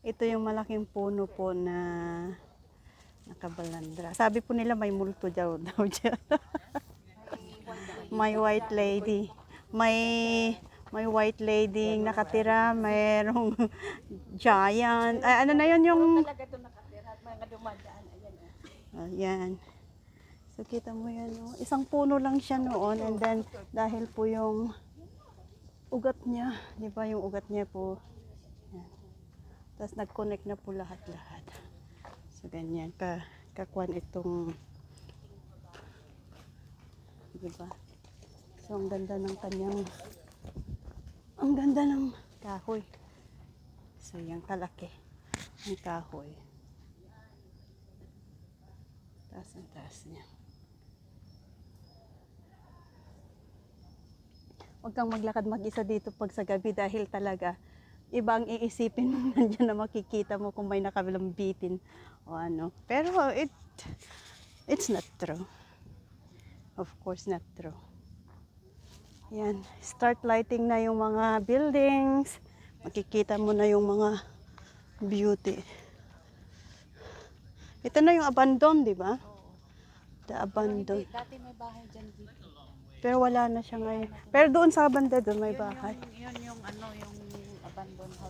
Ito yung malaking puno po na nakabalandra. Sabi po nila may multo daw dyan. May white lady. May white lady nakatira, mayroong giant. Ay, ano na yun yung... Talaga doon nakatira at mga dumadaan. Ayan o. Ayan. So, kita mo yan. Oh. Isang puno lang siya noon. And then, dahil po yung ugat niya. Di ba yung ugat niya po. Yan. Tapos, nag-connect na po lahat-lahat. So, ganyan. Kakuan itong... Di ba? So, ang ganda ng kanyang... Ang ganda ng kahoy. So, yung kalaki. Ang kahoy. Taas ang taas niya. Huwag kang maglakad mag-isa dito pag sa gabi dahil talaga ibang iisipin mo nandiyan na makikita mo kung may nakalambitin o ano. Pero it's not true. Of course not true. Yan, start lighting na yung mga buildings. Makikita mo na yung mga beauty. Ito na yung abandon, di ba? The abandon. Dati may bahay dyan dito. Pero wala na siya ngayon. Pero doon sa banda doon may bahay. Yun yung ano, yung abandoned house.